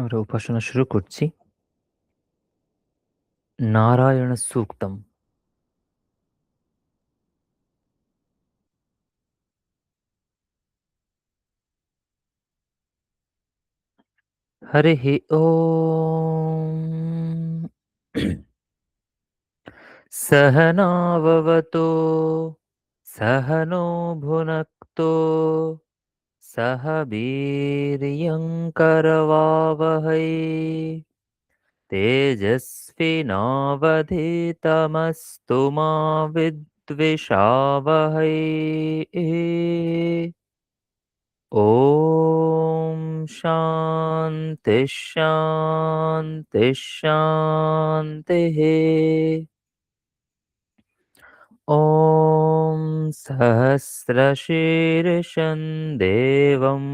আমরা উপাসনা শুরু করছি। নারায়ণ সূক্তম। হরিঃ ওম। सहनाववतु सहनो भुनक्तु सह वीर्यङ्करवावहै तेजस्विनावधीतमस्तु मा विद्विषावहै। ॐ शान्ति शान्ति शान्तिः। ॐ सहस्रशीर्षं देवं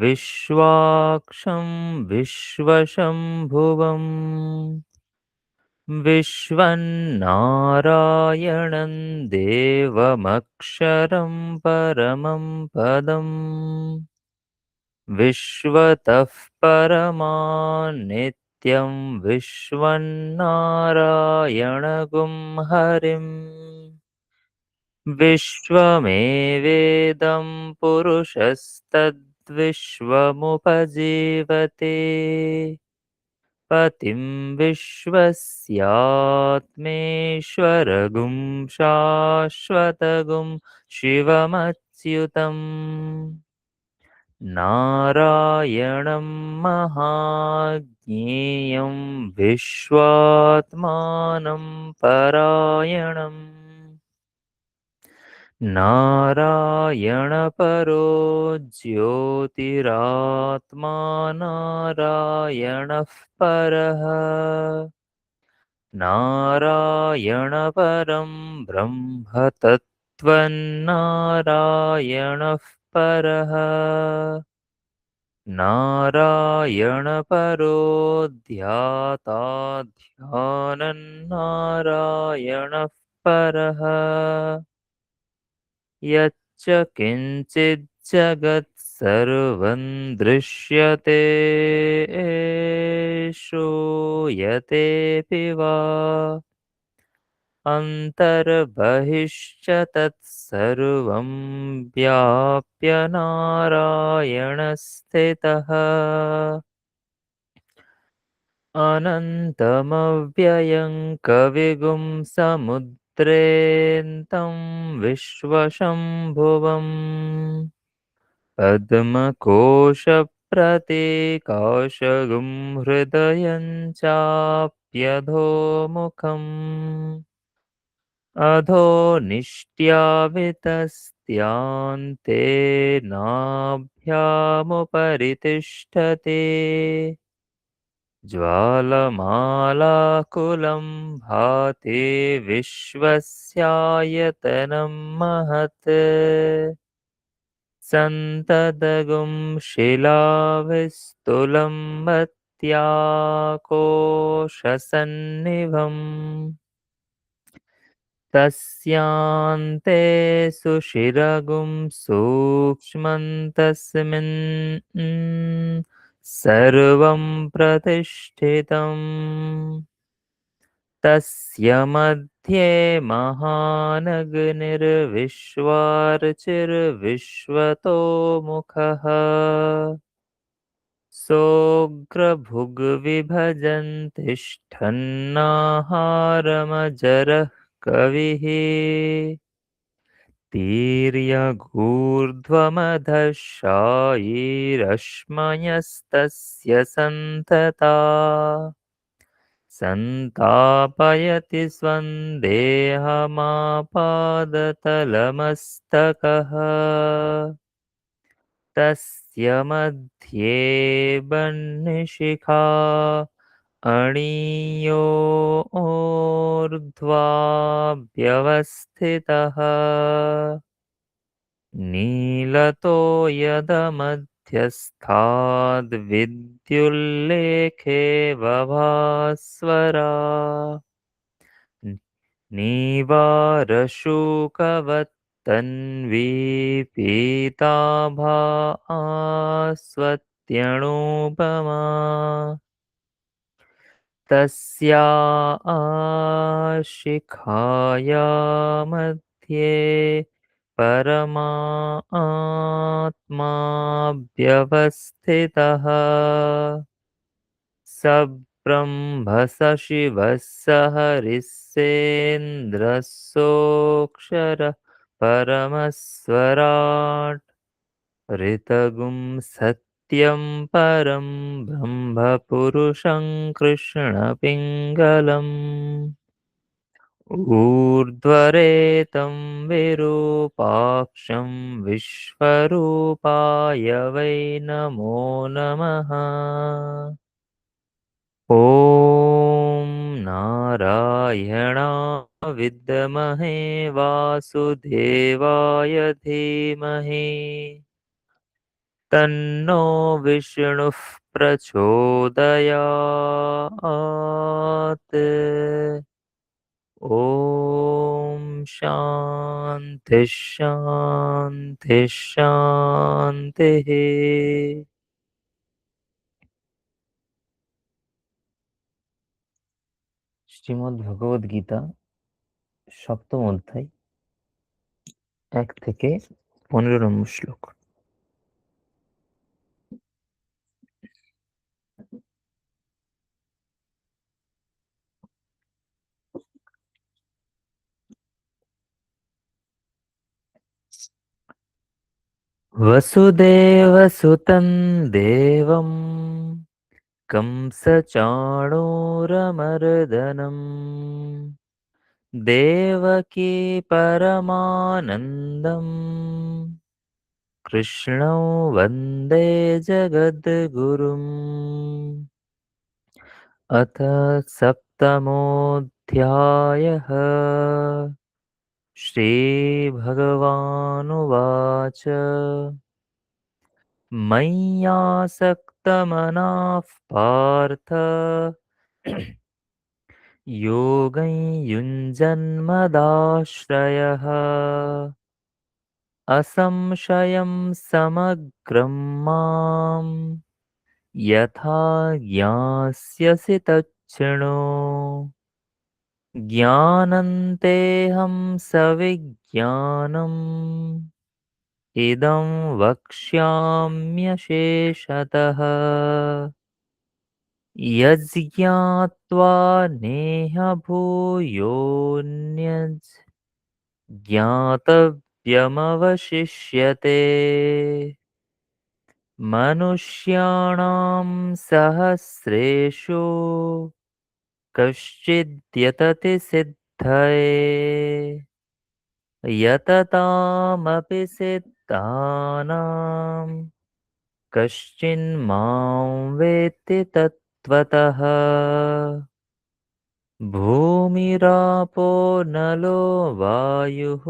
विश्वाक्षं विश्वशम्भुवम् विश्वन्नारायणं देवमक्षरं परमं पदम् विश्वतः परमान्नित्यं विश्वन्नारायणगुं हरिम् विश्वमेवेदं पुरुषस्तद्विश्वमुपजीवते पतिं विश्वस्यात्मेश्वरगुं शाश्वतगुं शिवमच्युतम् नारायणं महाज्ञेयं विश्वात्मानं परायणम् नारायणपरो ज्योतिरात्मा नारायणः परः नारायणपरं ब्रह्म तत्त्वन्नारायणः परः नारायणपरो ध्याता ध्यानन्नारायणः परः यच्च किञ्चिज्जगत् सर्वं दृश्यते श्रूयतेऽपि वा अन्तर्बहिश्च तत्सर्वं व्याप्य नारायणस्थितः अनन्तमव्ययं कविगुं समुद्रेऽन्तं विश्वशम्भुवम् पद्मकोशप्रतीकाशगुं हृदयं चाप्यधोमुखम् अधो निष्ट्यावितस्त्यान्ते नाभ्यामुपरि तिष्ठति ज्वालमालाकुलं भाति विश्वस्यायतनं महत् सन्ततगुं शिलाविस्तुलं मत्याकोशसन्निभम् तस्यान्ते सुषिरगुं सूक्ष्मन्तस्मिन् सर्वं प्रतिष्ठितम् तस्य मध्ये महानग्निर्विश्वार्चिर्विश्वतो मुखः सोऽग्रभुग्विभजन् तिष्ठन्नाहारमजरः कविः तीर्यगूर्ध्वमधः शायीरश्मयस्तस्य सन्तता सन्तापयति स्वं देहमापादतलमस्तकः तस्य मध्ये बह्निशिखा अणीयो ऊर्ध्वाभ्यवस्थितः नीलतो यदमध्यस्थाद्विद्युल्लेखे बभास्वरा नीवारशूकवत्तन्वी पीताभा मृत्तिकायामितद्युतिमत्यणुपमा तस्या शिखाया मध्ये परमात्मा व्यवस्थितः स ब्रह्म स शिवः स हरिः सेन्द्रः सोऽक्षरः परमस्वराट् ऋतगुं सत्यं परं ब्रह्मपुरुषं कृष्णपिङ्गलम् ऊर्ध्वरेतं विरूपाक्षं विश्वरूपाय वै नमो नमः ॐ नारायणा विद्महे वासुदेवाय धीमहि तन्नो विष्णुः प्रचोदयात् ॐ शान्ति शान्ति शान्तिः শ্রীমদ্ ভগবদ গীতা সপ্তম অধ্যায় 1 থেকে 15 নম্বর শ্লোক। वसुदेवसुतं देवं कंसचाणूरमर्दनम् देवकी परमानन्दम् कृष्णौ वन्दे जगद्गुरुम् अथ सप्तमोऽध्यायः श्रीभगवानुवाच मय्यासक्तमनाः पार्थ योगं युञ्जन्मदाश्रयः असंशयं समग्रं माम् यथा ज्ञास्यसि तच्छृणु ज्ञानन्तेऽहं सविज्ञानम् इदं वक्ष्याम्यशेषतः यज्ञात्वा नेह भूयोऽन्यज् ज्ञातव्यमवशिष्यते मनुष्याणां सहस्रेषु कश्चिद्यतति सिद्धये यततामपि सिद्धानां कश्चिन्मां वेत्ति तत्त्वतः भूमिरापो नलो वायुः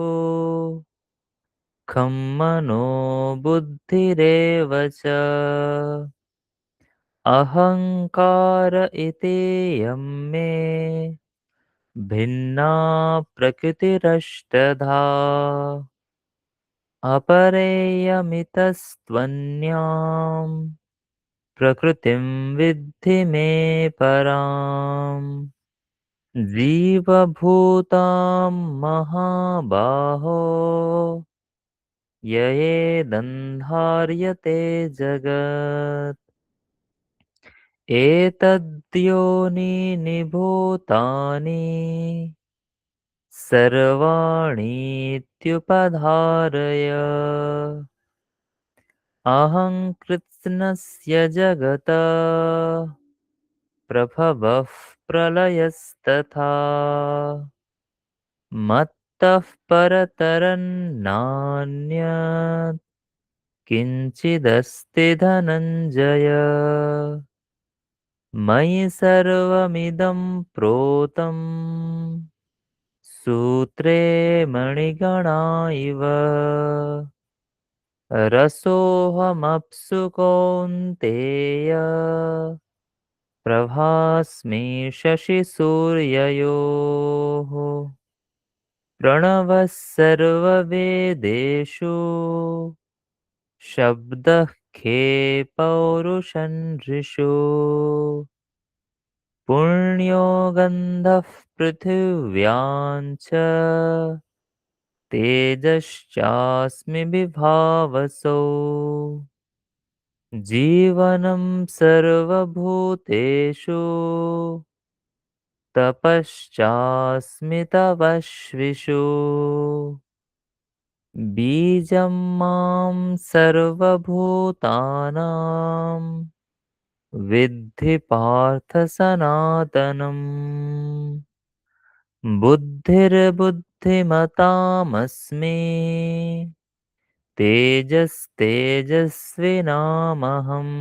खं मनो बुद्धिरेव च अहङ्कार इत्ययं मे भिन्ना प्रकृतिरष्टधा अपरेयमितस्त्वन्यां प्रकृतिं विद्धि मे पराम् जीवभूतां महाबाहो ययेदन्धार्यते जगत् एतद्योनीनि भूतानि सर्वाणीत्युपधारय अहं कृत्स्नस्य जगतः प्रभवः प्रलयस्तथा मत्तः परतरन्नान्यत् किञ्चिदस्ति धनञ्जय मयि सर्वमिदं प्रोतं सूत्रे मणिगणा इव रसोऽहमप्सु कौन्तेय प्रभास्मि शशिसूर्ययोः प्रणवः सर्ववेदेषु शब्दः खे पौरुषन्नृषु पुण्यो गन्धः पृथिव्यां च तेजश्चास्मि विभावसो जीवनं सर्वभूतेषु तपश्चास्मि तपस्विषु बीजं मां सर्वभूतानां विद्धि पार्थ सनातनम् बुद्धिर्बुद्धिमतामस्मि तेजस्तेजस्विनामहम्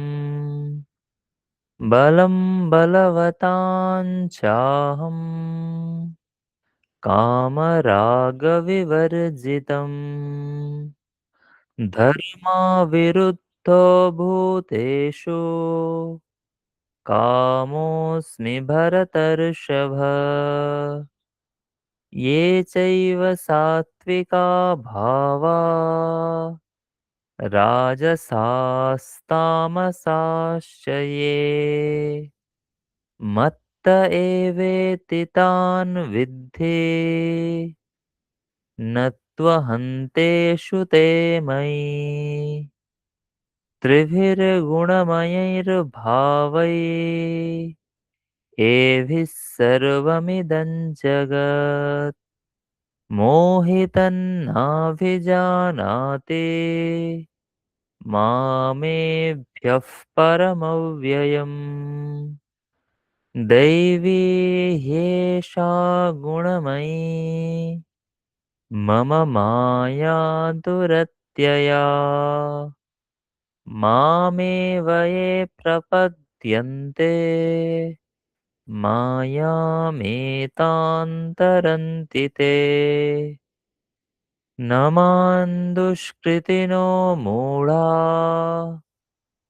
बलं बलवतां चाहं कामरागविवर्जितम् धर्माविरुद्धो भूतेषु कामोऽस्मि भरतर्षभ ये चैव सात्विका भावा राजसास्तामसाश्च ये मत्त एवेति तान् विद्धि न त्वहन्तेषु ते मयि त्रिभिर्गुणमयैर्भावैः एभिः सर्वमिदं जगत् मोहितन्नाभिजानाति मामेभ्यः परमव्ययम् दैवी ह्येषा गुणमयी मम माया दुरत्यया मामेव ये प्रपद्यन्ते मायामेतां तरन्ति ते न मां दुष्कृतिनो मूढा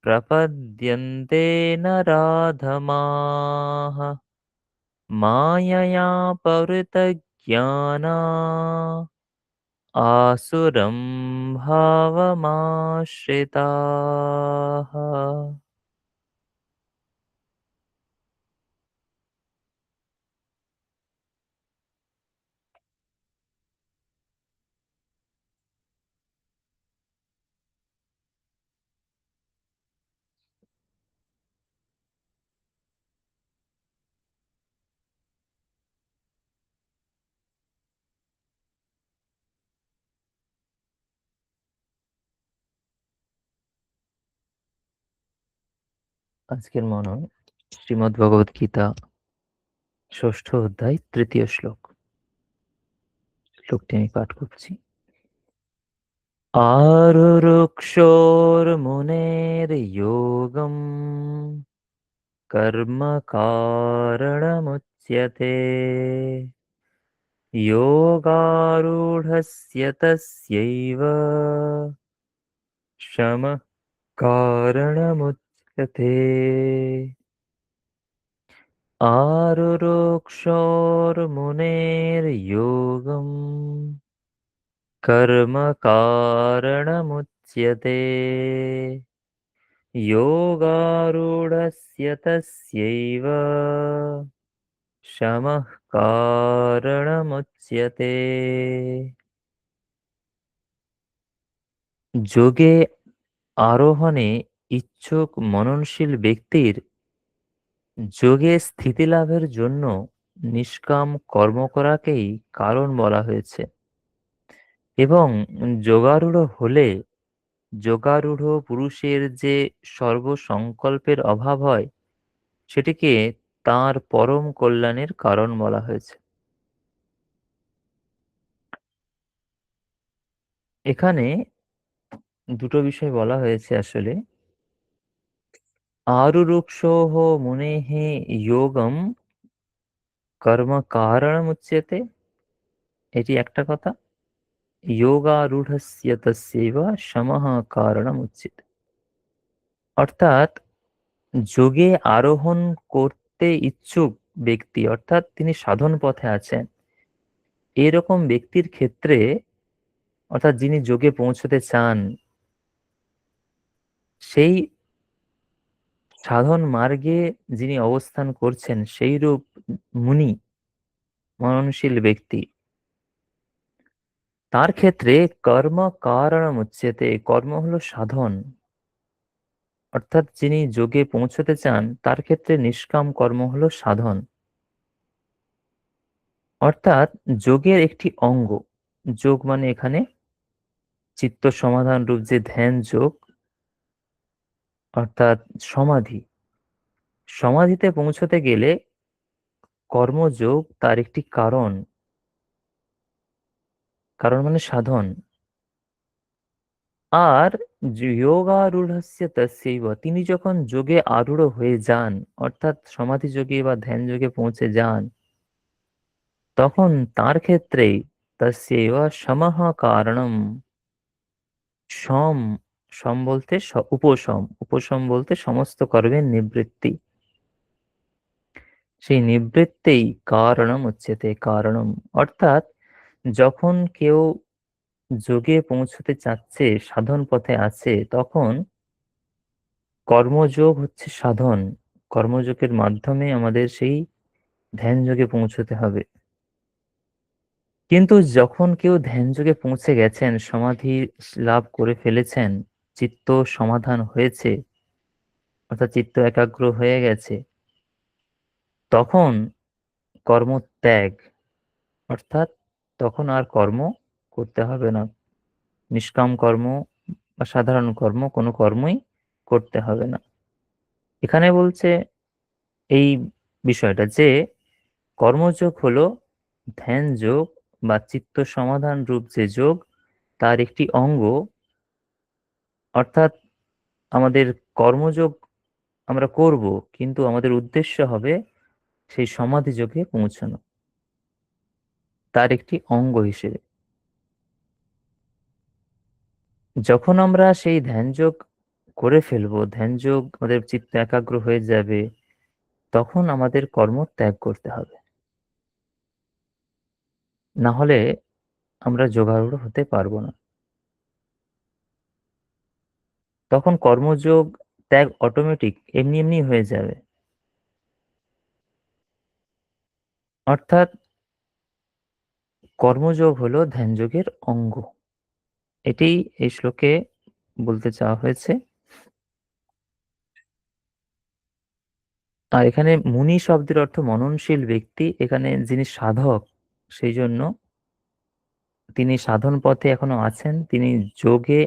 प्रपद्यन्ते नराधमाः मायया पवृतज्ञाना आसुरं भावमाश्रिताः। আজকের মনন শ্রীমদ্ ভগবদ গীতা ষষ্ঠ অধ্যায় তৃতীয় শ্লোক। শ্লোকটি আমি পাঠ করছি। आरुरुक्षोर्मुनेर्योगं कर्म कारणमुच्यते योगारूढस्य तस्यैव शमः कारणमुच्यते। आरुरुक्षोर्मुनेर्योगं कर्म कारणमुच्यते योगारूढस्य तस्यैव शमः कारणमुच्यते। যোগে আরোহণে ইচ্ছুক মননশীল ব্যক্তির যোগে স্থিতি লাভের জন্য নিষ্কাম কর্ম করাকেই কারণ বলা হয়েছে এবং যোগারূঢ় হলে যোগারূঢ় পুরুষের যে সর্বসংকল্পের অভাব হয় সেটিকে তার পরম কল্যাণের কারণ বলা হয়েছে। এখানে দুটো বিষয় বলা হয়েছে আসলে। আরুরুক্ষোহ মুনেঃ যোগম কর্ম কারণমুচ্যতে, এটি একটা কথা। যোগারূঢ়স্য তস্যৈব শমঃ কারণমুচ্যতে, অর্থাৎ যোগে আরোহণ করতে ইচ্ছুক ব্যক্তি অর্থাৎ তিনি সাধন পথে আছেন এরকম ব্যক্তির ক্ষেত্রে, অর্থাৎ যিনি যোগে পৌঁছতে চান সেই সাধন মার্গে যিনি অবস্থান করছেন সেইরূপ মুনি, মননশীল ব্যক্তি, তার ক্ষেত্রে কর্ম কারণম উচ্যতে, কর্ম হলো সাধন। অর্থাৎ যিনি যোগে পৌঁছতে চান তার ক্ষেত্রে নিষ্কাম কর্ম হলো সাধন। অর্থাৎ যোগের একটি অঙ্গ। যোগ মানে এখানে চিত্ত সমাধান রূপ যে ধ্যান যোগ, অর্থাৎ সমাধি। সমাধিতে পৌঁছতে গেলে কর্মযোগ তার একটি কারণ। কারণ মানে সাধন। আর যোগারূঢ়স্য তস্যৈব, তিনি যখন যোগে আরূঢ় হয়ে যান, অর্থাৎ সমাধি যোগে বা ধ্যান যোগে পৌঁছে যান, তখন তার ক্ষেত্রেই তস্যৈব সমহ কারণম। সম, সম বলতে উপশম, উপশম বলতে সমস্ত কর্মের নিবৃত্তি। সেই নিবৃত্তেই কারণম উচ্যতে, কারণম। অর্থাৎ যখন কেউ যোগে পৌঁছতে চাচ্ছে, সাধন পথে আছে, তখন কর্মযোগ হচ্ছে সাধন। কর্মযোগের মাধ্যমে আমাদের সেই ধ্যান যোগে পৌঁছতে হবে। কিন্তু যখন কেউ ধ্যান যোগে পৌঁছে গেছেন, সমাধি লাভ করে ফেলেছেন, চিত্ত সমাধান হয়েছে, অর্থাৎ চিত্ত একাগ্র হয়ে গেছে, তখন কর্মত্যাগ, অর্থাৎ তখন আর কর্ম করতে হবে না। নিষ্কাম কর্ম বা সাধারণ কর্ম, কোনো কর্মই করতে হবে না। এখানে বলছে এই বিষয়টা যে কর্মযোগ হলো ধ্যান যোগ বা চিত্ত সমাধান রূপ যে যোগ, তার একটি অঙ্গ। অর্থাৎ আমাদের কর্মযোগ আমরা করব, কিন্তু আমাদের উদ্দেশ্য হবে সেই সমাধি যোগে পৌঁছানো, তার একটি অঙ্গ হিসেবে। যখন আমরা সেই ধ্যান যোগ করে ফেলবো, ধ্যান যোগ আমাদের চিত্ত একাগ্র হয়ে যাবে, তখন আমাদের কর্ম ত্যাগ করতে হবে। না হলে আমরা যোগারূঢ় হতে পারবো না। তখন কর্মযোগ ত্যাগ অটোমেটিক এমনি এমনি হয়ে যাবে। অর্থাৎ কর্মযোগ হলো ধ্যানযোগের অঙ্গ। এটি এই শ্লোকে বলতে চাওয়া হয়েছে। আর এখানে মুনি শব্দের অর্থ মননশীল ব্যক্তি, এখানে যিনি সাধক, সেই জন্য তিনি সাধন পথে এখনো আছেন, তিনি যোগে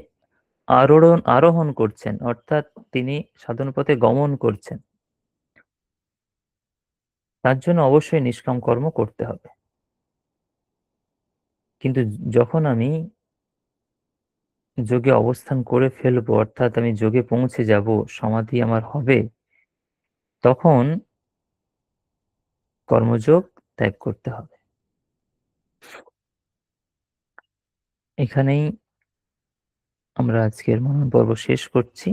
আরোহণ করছেন, অর্থাৎ তিনি সাধন পথে গমন করছেন। তার জন্য অবশ্যই নিষ্কাম কর্ম করতে হবে। কিন্তু যখন আমি যোগে অবস্থান করে ফেলবো, অর্থাৎ আমি যোগে পৌঁছে যাব, সমাধি আমার হবে, তখন কর্মযোগ ত্যাগ করতে হবে। এখানেই আমরা আজকের মনন পর্ব শেষ করছি।